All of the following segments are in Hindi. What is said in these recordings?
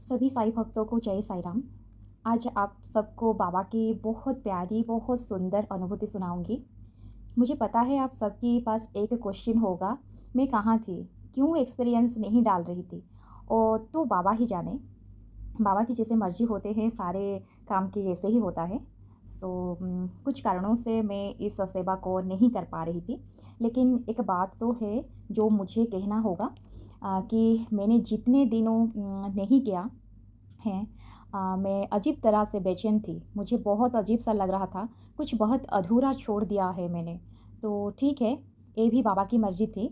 सभी साईं भक्तों को जय साईं राम। आज आप सबको बाबा की बहुत प्यारी, बहुत सुंदर अनुभूति सुनाऊँगी। मुझे पता है आप सबके पास एक क्वेश्चन होगा, मैं कहाँ थी? क्यों एक्सपीरियंस नहीं डाल रही थी? और तो बाबा ही जाने, बाबा की जैसे मर्ज़ी होते हैं, सारे काम के ऐसे ही होता है। कुछ कारणों से मैं इस सेवा को नहीं कर पा रही थी। लेकिन एक बात तो है जो मुझे कहना होगा कि मैंने जितने दिनों नहीं किया हैं मैं अजीब तरह से बेचैन थी। मुझे बहुत अजीब-सा लग रहा था, कुछ बहुत अधूरा छोड़ दिया है मैंने। तो ठीक है, ये भी बाबा की मर्ज़ी थी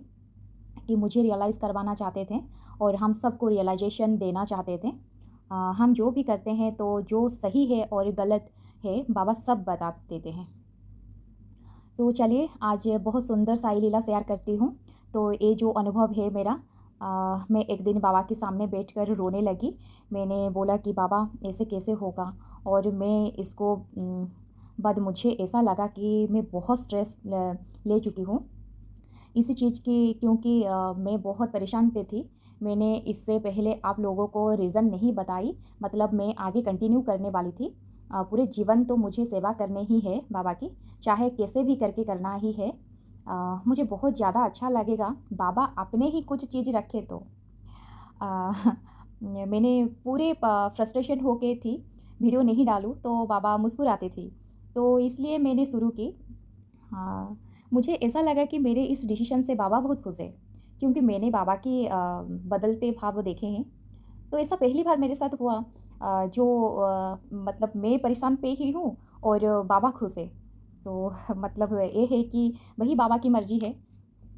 कि मुझे रियलाइज़ करवाना चाहते थे और हम सबको रियलाइज़ेशन देना चाहते थे। हम जो भी करते हैं तो जो सही है और गलत है, बाबा सब बता देते हैं। तो चलिए आज बहुत सुंदर साई लीला शेयर करती हूँ। तो ये जो अनुभव है मेरा मैं एक दिन बाबा के सामने बैठकर रोने लगी। मैंने बोला कि बाबा ऐसे कैसे होगा? और मैं इसको बाद मुझे ऐसा लगा कि मैं बहुत स्ट्रेस ले चुकी हूँ इसी चीज़ की क्योंकि मैं बहुत परेशान पे थी। मैंने इससे पहले आप लोगों को रीज़न नहीं बताई मतलब मैं आगे कंटिन्यू करने वाली थी। पूरे जीवन तो मुझे सेवा करनी ही है बाबा की, चाहे कैसे भी करके करना ही है। मुझे बहुत ज़्यादा अच्छा लगेगा बाबा अपने ही कुछ चीज़ रखे तो। अ, मैंने पूरे फ्रस्ट्रेशन होके थी, वीडियो नहीं डालूँ तो बाबा मुस्कुराते थे। तो इसलिए मैंने शुरू की। हाँ, मुझे ऐसा लगा कि मेरे इस डिसीज़न से बाबा बहुत खुश हैं, क्योंकि मैंने बाबा के बदलते भाव देखे हैं। तो ऐसा पहली बार मेरे साथ हुआ मतलब मैं परेशान पे ही हूँ और बाबा खुश हैं। तो मतलब ये है कि वही बाबा की मर्ज़ी है,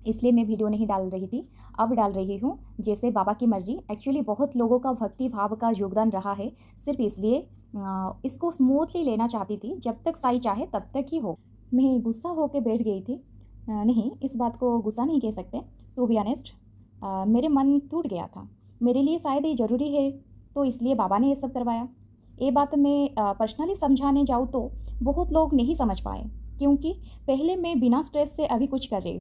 इसलिए मैं वीडियो नहीं डाल रही थी। अब डाल रही हूँ, जैसे बाबा की मर्ज़ी। एक्चुअली बहुत लोगों का भक्ति भाव का योगदान रहा है, सिर्फ़ इसलिए इसको स्मूथली लेना चाहती थी, जब तक साईं चाहे तब तक ही हो। मैं गुस्सा होके बैठ गई थी। नहीं, इस बात को गुस्सा नहीं कह सकते, टू बी ऑनेस्ट मेरे मन टूट गया था। मेरे लिए शायद ये ज़रूरी है, तो इसलिए बाबा ने ये सब करवाया। ये बात मैं पर्सनली समझाने जाऊँ तो बहुत लोग नहीं समझ पाए, क्योंकि पहले मैं बिना स्ट्रेस से अभी कुछ कर रही हूँ।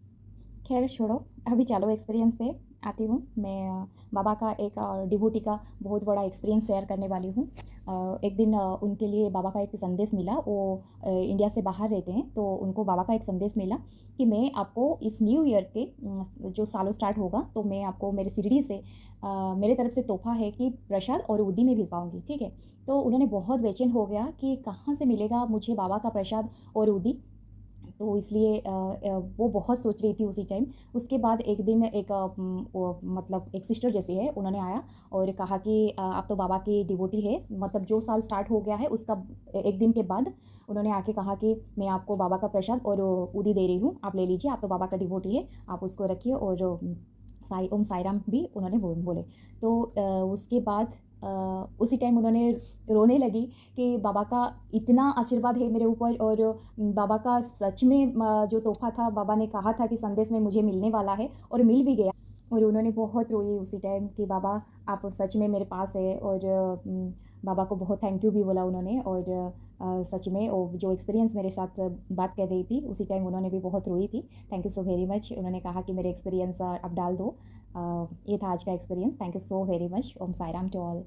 खैर छोड़ो, अभी चलो एक्सपीरियंस पे आती हूँ। मैं बाबा का एक डिवोटी का बहुत बड़ा एक्सपीरियंस शेयर करने वाली हूँ। एक दिन उनके लिए बाबा का एक संदेश मिला, वो इंडिया से बाहर रहते हैं, तो उनको बाबा का एक संदेश मिला कि मैं आपको इस न्यू ईयर के जो सालों स्टार्ट होगा, तो मैं आपको मेरे शिरडी से मेरे तरफ से तोहफ़ा है कि प्रसाद और उदी में भिजवाऊँगी, ठीक है? तो उन्होंने बहुत बेचैन हो गया कि कहाँ से मिलेगा मुझे बाबा का प्रसाद और उदी। तो इसलिए वो बहुत सोच रही थी उसी टाइम। उसके बाद एक दिन एक वो मतलब एक सिस्टर जैसी है, उन्होंने आया और कहा कि आप तो बाबा की डिवोटी है, मतलब जो साल स्टार्ट हो गया है उसका एक दिन के बाद उन्होंने आके कहा कि मैं आपको बाबा का प्रसाद और उदी दे रही हूँ, आप ले लीजिए, आप तो बाबा का डिवोटी है, आप उसको रखिए और साई ओम साई राम भी उन्होंने बोले। तो उसके बाद उसी टाइम उन्होंने रोने लगी कि बाबा का इतना आशीर्वाद है मेरे ऊपर और बाबा का सच में जो तोहफ़ा था, बाबा ने कहा था कि संदेश में मुझे मिलने वाला है और मिल भी गया। और उन्होंने बहुत रोई उसी टाइम कि बाबा आप सच में मेरे पास है और बाबा को बहुत थैंक यू भी बोला उन्होंने और सच में वो जो एक्सपीरियंस मेरे साथ बात कर रही थी, उसी टाइम उन्होंने भी बहुत रोई थी। Thank you so very much. उन्होंने कहा कि मेरे एक्सपीरियंस आप डाल दो। ये था आज का experience. Thank you so very much. Om Sai Ram to all.